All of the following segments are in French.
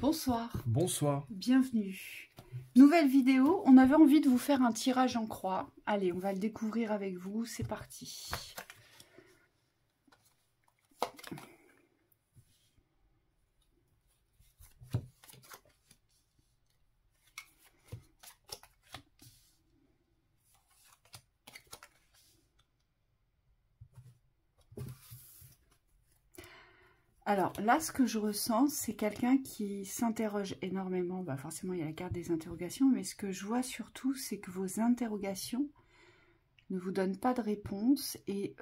Bonsoir, Bonsoir. bienvenue. Nouvelle vidéo, on avait envie de vous faire un tirage en croix. Allez, on va le découvrir avec vous, c'est parti. Alors là, ce que je ressens, c'est quelqu'un qui s'interroge énormément. Bah, forcément, il y a la carte des interrogations, mais ce que je vois surtout, c'est que vos interrogations ne vous donnent pas de réponse. Et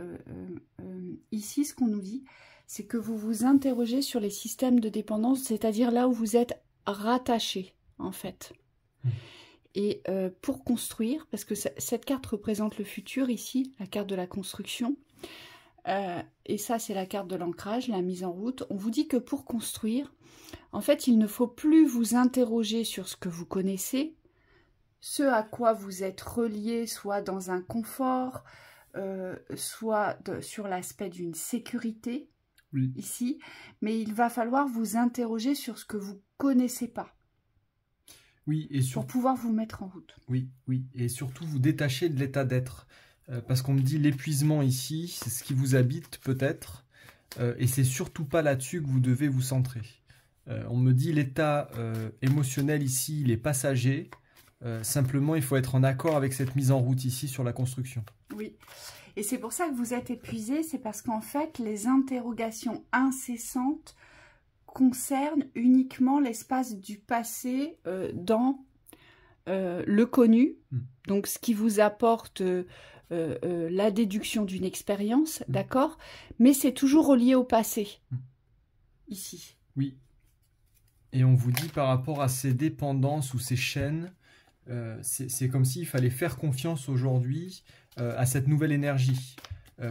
ici, ce qu'on nous dit, c'est que vous vous interrogez sur les systèmes de dépendance, c'est-à-dire là où vous êtes rattaché, en fait. Et pour construire, parce que cette carte représente le futur ici, la carte de la construction, et ça c'est la carte de l'ancrage, la mise en route. On vous dit que pour construire, en fait, il ne faut plus vous interroger sur ce que vous connaissez, ce à quoi vous êtes relié, soit dans un confort, soit sur l'aspect d'une sécurité, Oui. ici, mais il va falloir vous interroger sur ce que vous connaissez pas. Oui, et pour pouvoir vous mettre en route. Oui, et surtout vous détacher de l'état d'être. Parce qu'on me dit l'épuisement ici, c'est ce qui vous habite peut-être, et c'est surtout pas là-dessus que vous devez vous centrer. On me dit l'état émotionnel ici, il est passager. Simplement, il faut être en accord avec cette mise en route ici sur la construction. Oui, et c'est pour ça que vous êtes épuisé, c'est parce qu'en fait, les interrogations incessantes concernent uniquement l'espace du passé dans le connu, donc ce qui vous apporte la déduction d'une expérience, d'accord, mais c'est toujours relié au passé, ici. Oui, et on vous dit par rapport à ces dépendances ou ces chaînes, c'est comme s'il fallait faire confiance aujourd'hui à cette nouvelle énergie.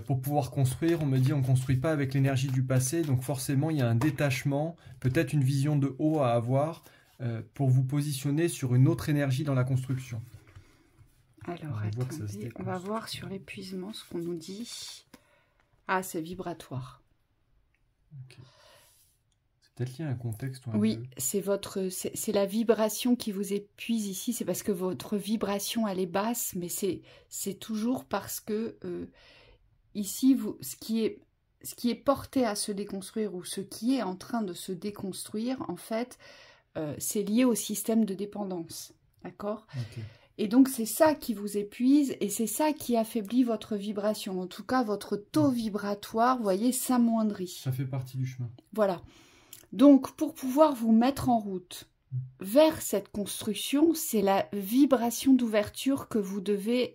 Pour pouvoir construire, on me dit on ne construit pas avec l'énergie du passé, donc forcément il y a un détachement, peut-être une vision de haut à avoir pour vous positionner sur une autre énergie dans la construction. Alors attendez, on va voir sur l'épuisement ce qu'on nous dit. Ah, c'est vibratoire. Okay. C'est peut-être lié à un contexte ou un Oui, c'est la vibration qui vous épuise ici, c'est parce que votre vibration elle est basse, mais c'est toujours parce que ici, ce qui est porté à se déconstruire ou ce qui est en train de se déconstruire, en fait, c'est lié au système de dépendance. D'accord ? Okay. Et donc, c'est ça qui vous épuise et c'est ça qui affaiblit votre vibration. En tout cas, votre taux vibratoire, vous voyez, s'amoindrit. Ça fait partie du chemin. Voilà. Donc, pour pouvoir vous mettre en route vers cette construction, c'est la vibration d'ouverture que vous devez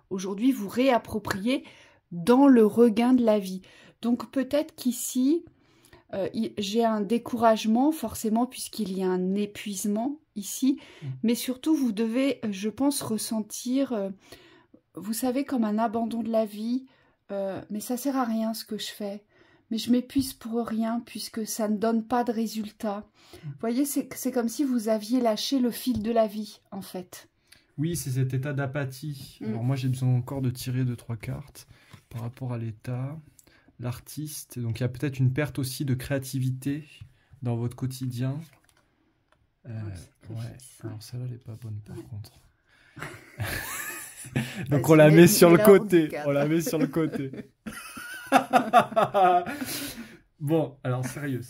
aujourd'hui vous réapproprier dans le regain de la vie. Donc peut-être qu'ici, j'ai un découragement forcément puisqu'il y a un épuisement ici, mais surtout vous devez, je pense, ressentir, vous savez, comme un abandon de la vie, mais ça sert à rien ce que je fais. Mais je m'épuise pour rien puisque ça ne donne pas de résultat. Vous voyez, c'est comme si vous aviez lâché le fil de la vie, en fait. Oui, c'est cet état d'apathie. Alors moi, j'ai besoin encore de tirer 2-3 cartes par rapport à l'état. L'artiste, donc il y a peut-être une perte aussi de créativité dans votre quotidien. Ouais. Alors celle-là, elle n'est pas bonne par contre. Donc on la met sur le côté. On la met sur le côté. Bon, alors sérieux.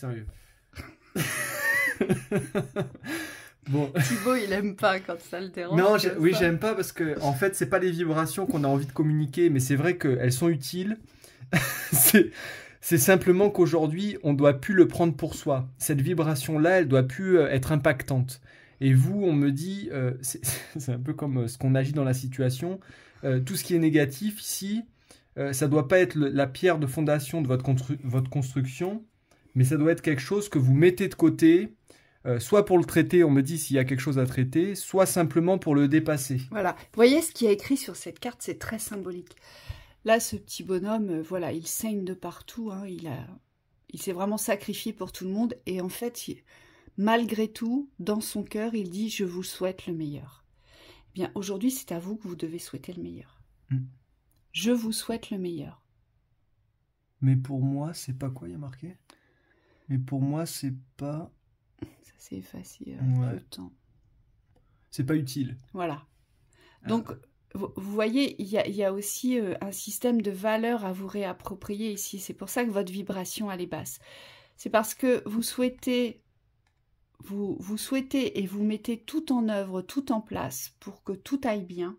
Bon. Thibaut, il aime pas quand ça le dérange. Non, oui, j'aime pas parce que en fait, c'est pas les vibrations qu'on a envie de communiquer, mais c'est vrai qu'elles sont utiles. C'est simplement qu'aujourd'hui, on doit plus le prendre pour soi. Cette vibration-là, elle doit plus être impactante. Et vous, on me dit, c'est un peu comme ce qu'on agit dans la situation. Tout ce qui est négatif ici, ça doit pas être la pierre de fondation de votre construction, mais ça doit être quelque chose que vous mettez de côté, soit pour le traiter, on me dit s'il y a quelque chose à traiter, soit simplement pour le dépasser. Voilà. Vous voyez ce qui est écrit sur cette carte, c'est très symbolique. Là, ce petit bonhomme, voilà, il saigne de partout, hein, il s'est vraiment sacrifié pour tout le monde, et en fait, malgré tout, dans son cœur, il dit « Je vous souhaite le meilleur ». Eh bien, aujourd'hui, c'est à vous que vous devez souhaiter le meilleur. Je vous souhaite le meilleur. Mais pour moi, c'est pas quoi, il y a marqué? Mais pour moi, c'est pas... c'est effacé Ouais. le temps. C'est pas utile. Voilà. Donc, vous voyez, il y a aussi un système de valeurs à vous réapproprier ici. C'est pour ça que votre vibration, elle est basse. C'est parce que vous souhaitez et vous mettez tout en œuvre, tout en place pour que tout aille bien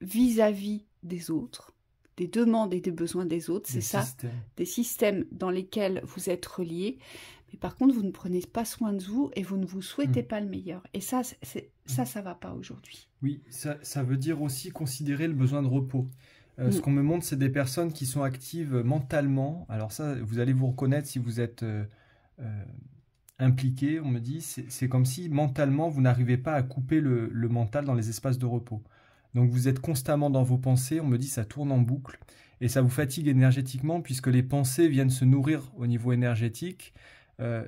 vis-à-vis des autres, des demandes et des besoins des autres, c'est ça, des systèmes dans lesquels vous êtes reliés. Mais par contre, vous ne prenez pas soin de vous et vous ne vous souhaitez pas le meilleur. Et ça, ça va pas aujourd'hui. Oui, ça veut dire aussi considérer le besoin de repos. Ce qu'on me montre, c'est des personnes qui sont actives mentalement. Alors ça, vous allez vous reconnaître si vous êtes impliqué. On me dit, c'est comme si mentalement, vous n'arrivez pas à couper le mental dans les espaces de repos. Donc vous êtes constamment dans vos pensées. On me dit, ça tourne en boucle. Et ça vous fatigue énergétiquement puisque les pensées viennent se nourrir au niveau énergétique.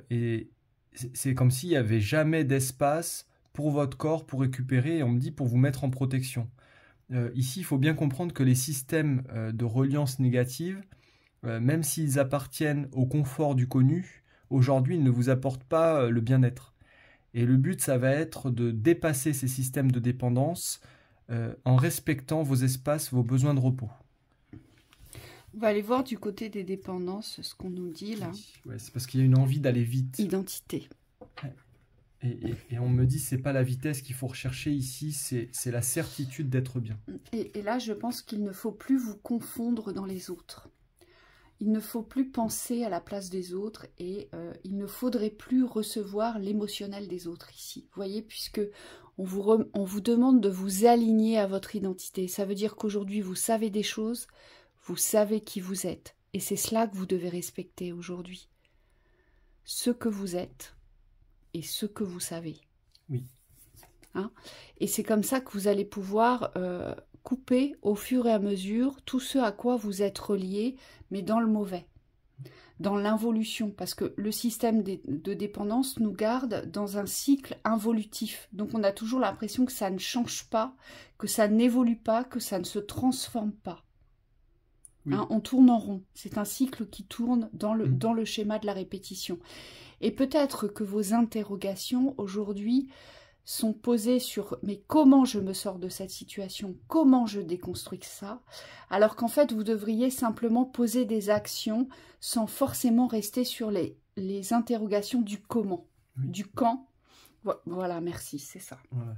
Et c'est comme s'il n'y avait jamais d'espace pour votre corps, pour récupérer, et on me dit pour vous mettre en protection. Ici, il faut bien comprendre que les systèmes de reliance négative, même s'ils appartiennent au confort du connu, aujourd'hui, ils ne vous apportent pas le bien-être. Et le but, ça va être de dépasser ces systèmes de dépendance en respectant vos espaces, vos besoins de repos. On va aller voir du côté des dépendances ce qu'on nous dit là. Ouais, c'est parce qu'il y a une envie d'aller vite. Identité. Et on me dit c'est pas la vitesse qu'il faut rechercher ici, c'est la certitude d'être bien. Et là, je pense qu'il ne faut plus vous confondre dans les autres. Il ne faut plus penser à la place des autres et il ne faudrait plus recevoir l'émotionnel des autres ici. Vous voyez, puisque on vous demande de vous aligner à votre identité. Ça veut dire qu'aujourd'hui, vous savez des choses. Vous savez qui vous êtes. Et c'est cela que vous devez respecter aujourd'hui. Ce que vous êtes et ce que vous savez. Oui. Hein? Et c'est comme ça que vous allez pouvoir couper au fur et à mesure tout ce à quoi vous êtes relié, mais dans le mauvais. Dans l'involution. Parce que le système de dépendance nous garde dans un cycle involutif. Donc on a toujours l'impression que ça ne change pas, que ça n'évolue pas, que ça ne se transforme pas. Oui. Hein, on tourne en rond. C'est un cycle qui tourne dans le schéma de la répétition. Et peut-être que vos interrogations aujourd'hui sont posées sur « mais comment je me sors de cette situation? Comment je déconstruis ça ?» Alors qu'en fait, vous devriez simplement poser des actions sans forcément rester sur les interrogations du comment, du quand. Voilà, merci, c'est ça. Voilà.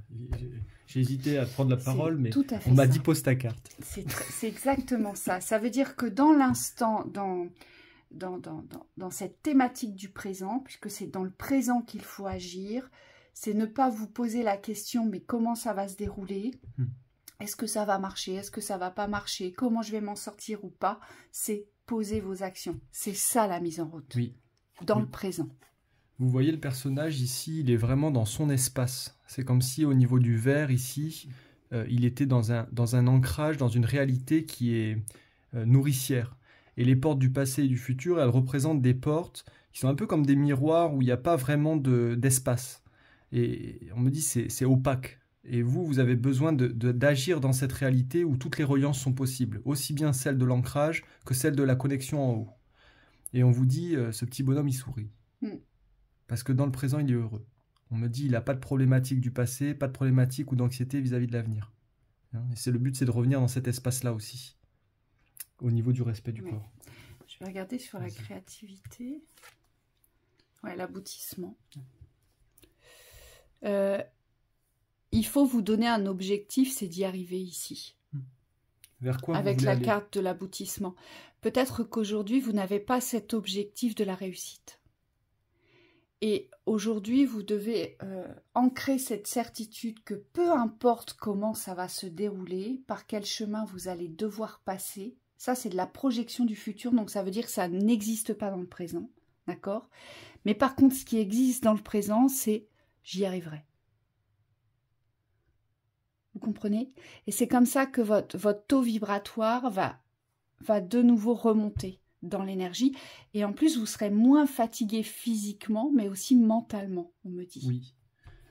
J'ai hésité à prendre la parole, mais on m'a dit pose ta carte. C'est exactement ça. Ça veut dire que dans l'instant, dans cette thématique du présent, puisque c'est dans le présent qu'il faut agir, c'est ne pas vous poser la question, mais comment ça va se dérouler? Est-ce que ça va marcher? Est-ce que ça va pas marcher? Comment je vais m'en sortir ou pas? C'est poser vos actions. C'est ça la mise en route. Oui. Dans le présent. Vous voyez le personnage ici, il est vraiment dans son espace. C'est comme si au niveau du verre ici, il était dans un ancrage, dans une réalité qui est nourricière. Et les portes du passé et du futur, elles représentent des portes qui sont un peu comme des miroirs où il n'y a pas vraiment d'espace. Et on me dit c'est opaque. Et vous avez besoin d'agir dans cette réalité où toutes les reliances sont possibles, aussi bien celle de l'ancrage que celle de la connexion en haut. Et on vous dit, ce petit bonhomme, il sourit. Parce que dans le présent, il est heureux. On me dit, il n'a pas de problématique du passé, pas de problématique ou d'anxiété vis-à-vis de l'avenir. Et le but, c'est de revenir dans cet espace-là aussi, au niveau du respect du corps. Je vais regarder sur la créativité. Ouais, l'aboutissement. Il faut vous donner un objectif, c'est d'y arriver ici. Vers quoi avec la carte de l'aboutissement. Peut-être qu'aujourd'hui, vous n'avez pas cet objectif de la réussite. Et aujourd'hui, vous devez ancrer cette certitude que peu importe comment ça va se dérouler, par quel chemin vous allez devoir passer, ça c'est de la projection du futur, donc ça veut dire que ça n'existe pas dans le présent, d'accord? Mais par contre, ce qui existe dans le présent, c'est « j'y arriverai ». Vous comprenez? Et c'est comme ça que votre taux vibratoire va de nouveau remonter dans l'énergie. Et en plus, vous serez moins fatigué physiquement, mais aussi mentalement, on me dit. Oui.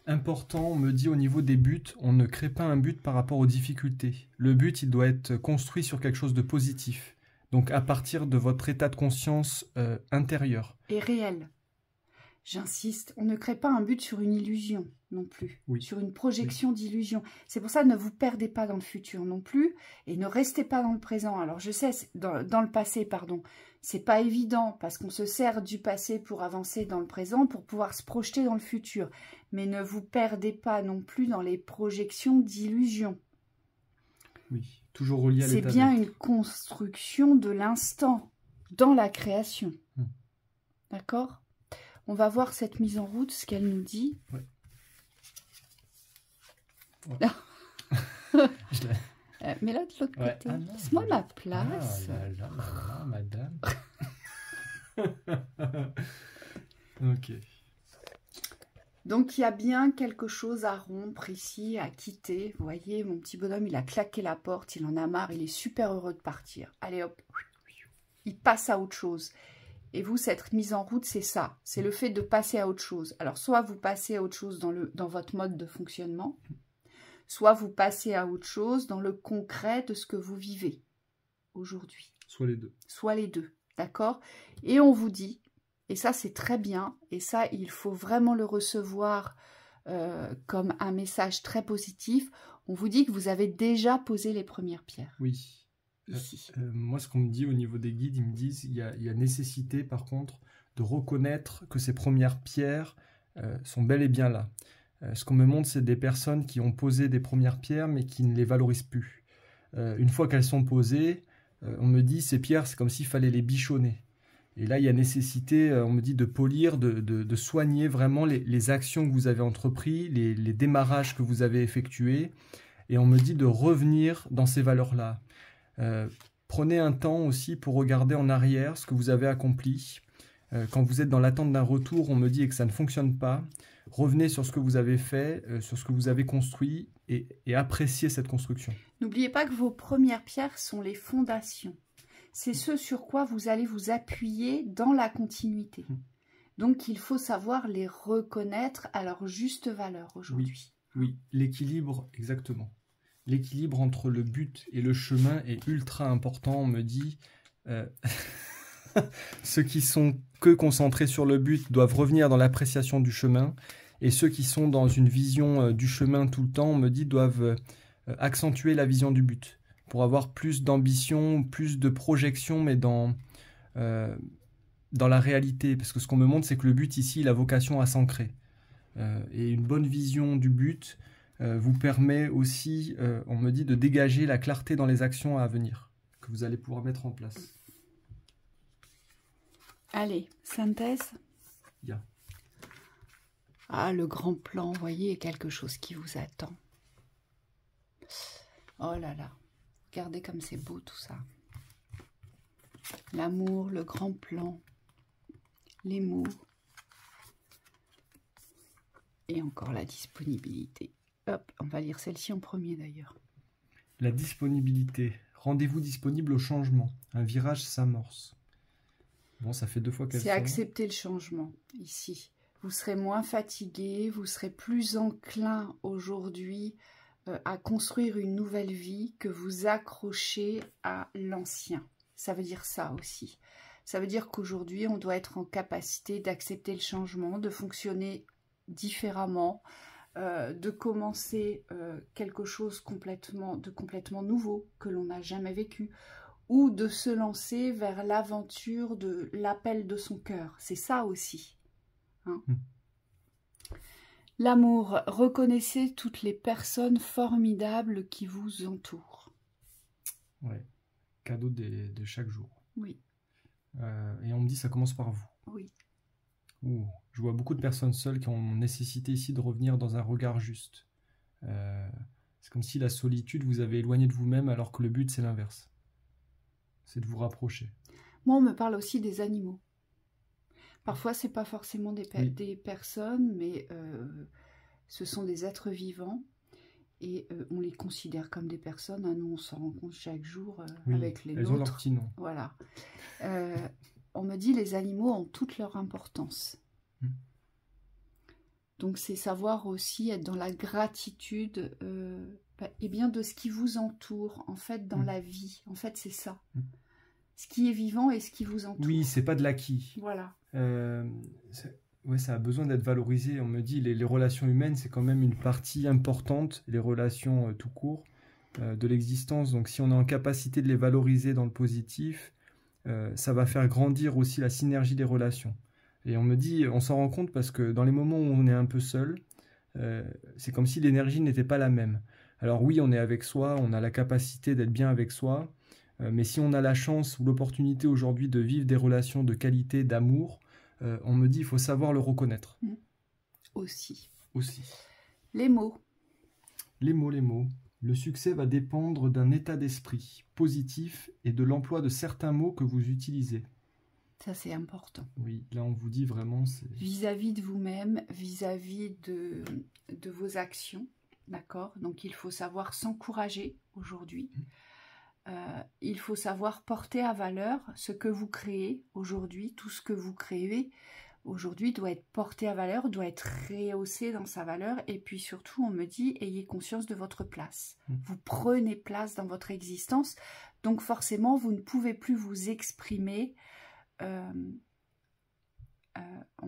Important, on me dit au niveau des buts, on ne crée pas un but par rapport aux difficultés. Le but, il doit être construit sur quelque chose de positif. Donc à partir de votre état de conscience intérieur. Et réel. J'insiste, on ne crée pas un but sur une illusion non plus, Oui. sur une projection d'illusion. C'est pour ça, ne vous perdez pas dans le futur non plus et ne restez pas dans le présent. Alors je sais, dans le passé, pardon, c'est pas évident parce qu'on se sert du passé pour avancer dans le présent, pour pouvoir se projeter dans le futur. Mais ne vous perdez pas non plus dans les projections d'illusion. Oui, toujours relié à l'état. C'est bien une construction de l'instant dans la création. D'accord ? On va voir cette mise en route, ce qu'elle nous dit. Ouais. Mets-la de l'autre Ouais. côté. Ah non, Laisse-moi ma place. Ah là là, madame. Ok. Donc, il y a bien quelque chose à rompre ici, à quitter. Vous voyez, mon petit bonhomme, il a claqué la porte, il en a marre, il est super heureux de partir. Allez hop, il passe à autre chose. Et vous, cette mise en route, c'est ça. C'est le fait de passer à autre chose. Alors, soit vous passez à autre chose dans votre mode de fonctionnement, soit vous passez à autre chose dans le concret de ce que vous vivez aujourd'hui. Soit les deux. Soit les deux, d'accord? Et on vous dit, et ça c'est très bien, et ça il faut vraiment le recevoir comme un message très positif, on vous dit que vous avez déjà posé les premières pierres. Oui. Ici. Moi, ce qu'on me dit au niveau des guides, ils me disent il y a nécessité, par contre, de reconnaître que ces premières pierres sont bel et bien là. Ce qu'on me montre, c'est des personnes qui ont posé des premières pierres, mais qui ne les valorisent plus. Une fois qu'elles sont posées, on me dit ces pierres, c'est comme s'il fallait les bichonner. Et là, il y a nécessité, on me dit, de polir, de soigner vraiment les actions que vous avez entreprises, les démarrages que vous avez effectués. Et on me dit de revenir dans ces valeurs-là. Prenez un temps aussi pour regarder en arrière ce que vous avez accompli. Quand vous êtes dans l'attente d'un retour, on me dit que ça ne fonctionne pas. Revenez sur ce que vous avez fait, sur ce que vous avez construit et appréciez cette construction. N'oubliez pas que vos premières pierres sont les fondations. C'est ce sur quoi vous allez vous appuyer dans la continuité. Donc, il faut savoir les reconnaître à leur juste valeur aujourd'hui. Oui, l'équilibre, exactement. L'équilibre entre le but et le chemin est ultra important, on me dit. Ceux qui sont que concentrés sur le but doivent revenir dans l'appréciation du chemin. Et ceux qui sont dans une vision du chemin tout le temps, on me dit, doivent accentuer la vision du but. Pour avoir plus d'ambition, plus de projection, mais dans la réalité. Parce que ce qu'on me montre, c'est que le but ici, il a vocation à s'ancrer. Et une bonne vision du but vous permet aussi, on me dit, de dégager la clarté dans les actions à venir, que vous allez pouvoir mettre en place. Allez, synthèse. Yeah. Ah, le grand plan, vous voyez, quelque chose qui vous attend. Oh là là, regardez comme c'est beau tout ça. L'amour, le grand plan, les mots. Et encore la disponibilité. Hop, on va lire celle-ci en premier d'ailleurs. La disponibilité. Rendez-vous disponible au changement. Un virage s'amorce. Bon, ça fait 2 fois qu'elle sort. C'est accepter le changement, ici. Vous serez moins fatigué, vous serez plus enclin aujourd'hui à construire une nouvelle vie que vous accrochez à l'ancien. Ça veut dire ça aussi. Ça veut dire qu'aujourd'hui, on doit être en capacité d'accepter le changement, de fonctionner différemment, de commencer quelque chose de complètement nouveau que l'on n'a jamais vécu, ou de se lancer vers l'aventure de l'appel de son cœur. C'est ça aussi. Hein. L'amour, reconnaissez toutes les personnes formidables qui vous entourent. Ouais, cadeau de chaque jour. Oui. Et on me dit ça commence par vous. Oui. Ouh, je vois beaucoup de personnes seules qui ont nécessité ici de revenir dans un regard juste. C'est comme si la solitude vous avait éloigné de vous-même alors que le but c'est l'inverse. C'est de vous rapprocher. Moi, on me parle aussi des animaux. Parfois, c'est pas forcément des personnes, mais ce sont des êtres vivants et on les considère comme des personnes. Hein. Nous, on s'en rend compte chaque jour avec les nôtres. Elles ont leur petit nom. Voilà. On me dit les animaux ont toute leur importance. Donc, c'est savoir aussi être dans la gratitude et bien de ce qui vous entoure, en fait, dans la vie. En fait, c'est ça. Ce qui est vivant et ce qui vous entoure. Oui, c'est pas de l'acquis. Voilà. ouais, ça a besoin d'être valorisé. On me dit les relations humaines, c'est quand même une partie importante, les relations tout court, de l'existence. Donc si on est en capacité de les valoriser dans le positif, ça va faire grandir aussi la synergie des relations. Et on me dit, on s'en rend compte parce que dans les moments où on est un peu seul, c'est comme si l'énergie n'était pas la même. Alors oui, on est avec soi, on a la capacité d'être bien avec soi, mais si on a la chance ou l'opportunité aujourd'hui de vivre des relations de qualité, d'amour, on me dit, il faut savoir le reconnaître. Aussi. Aussi. Les mots. Les mots, les mots. Le succès va dépendre d'un état d'esprit positif et de l'emploi de certains mots que vous utilisez. Ça, c'est important. Oui, là, on vous dit vraiment... Vis-à-vis de vous-même, vis-à-vis de vos actions, d'accord? Donc, il faut savoir s'encourager aujourd'hui. Il faut savoir porter à valeur ce que vous créez aujourd'hui. Tout ce que vous créez aujourd'hui doit être porté à valeur, doit être rehaussé dans sa valeur. Et puis surtout, on me dit, ayez conscience de votre place. Vous prenez place dans votre existence. Donc forcément, vous ne pouvez plus vous exprimer, on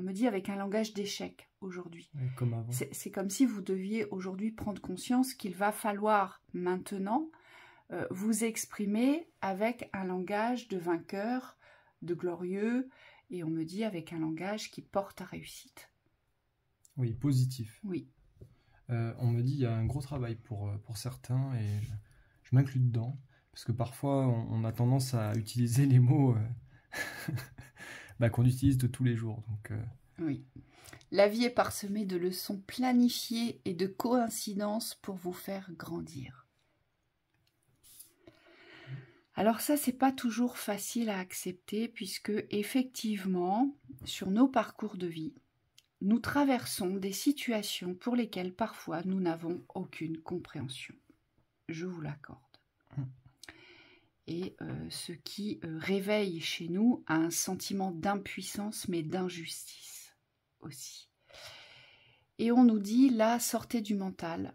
me dit, avec un langage d'échec aujourd'hui. Comme avant. C'est comme si vous deviez aujourd'hui prendre conscience qu'il va falloir maintenant vous exprimer avec un langage de vainqueur, de glorieux, et on me dit avec un langage qui porte à réussite. Oui, positif. Oui. On me dit il y a un gros travail pour certains, et je m'inclus dedans, parce que parfois on a tendance à utiliser les mots qu'on utilise de tous les jours. Donc, oui. La vie est parsemée de leçons planifiées et de coïncidences pour vous faire grandir. Alors ça, c'est pas toujours facile à accepter puisque effectivement, sur nos parcours de vie, nous traversons des situations pour lesquelles parfois nous n'avons aucune compréhension. Je vous l'accorde. Et ce qui réveille chez nous un sentiment d'impuissance mais d'injustice aussi. Et on nous dit là, sortez du mental,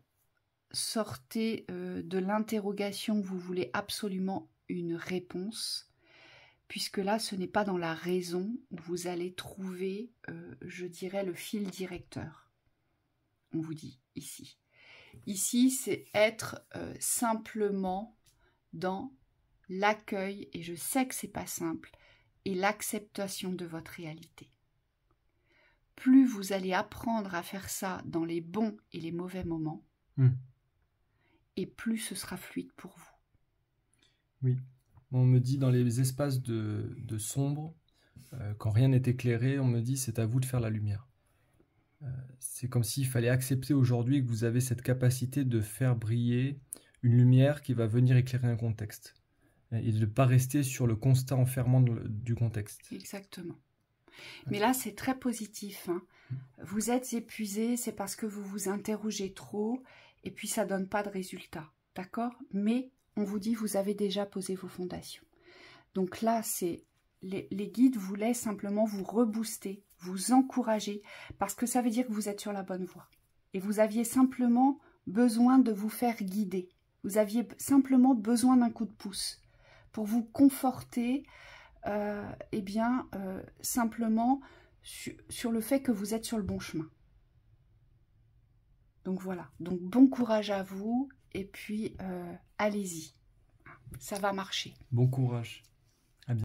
sortez de l'interrogation où vous voulez absolument une réponse, puisque là, ce n'est pas dans la raison où vous allez trouver, je dirais, le fil directeur. On vous dit ici. Ici, c'est être simplement dans l'accueil, et je sais que c'est pas simple, et l'acceptation de votre réalité. Plus vous allez apprendre à faire ça dans les bons et les mauvais moments, et plus ce sera fluide pour vous. Oui, on me dit dans les espaces de sombre, quand rien n'est éclairé, on me dit c'est à vous de faire la lumière. C'est comme s'il fallait accepter aujourd'hui que vous avez cette capacité de faire briller une lumière qui va venir éclairer un contexte. Et de ne pas rester sur le constat enfermant du contexte. Exactement. Mais là, c'est très positif. Hein. Vous êtes épuisé, c'est parce que vous vous interrogez trop, et puis ça ne donne pas de résultat. D'accord? Mais on vous dit, vous avez déjà posé vos fondations. Donc là, c'est les guides voulaient simplement vous rebooster, vous encourager, parce que ça veut dire que vous êtes sur la bonne voie. Et vous aviez simplement besoin de vous faire guider. Vous aviez simplement besoin d'un coup de pouce pour vous conforter, simplement sur le fait que vous êtes sur le bon chemin. Donc voilà, donc bon courage à vous, et puis allez-y, ça va marcher. Bon courage.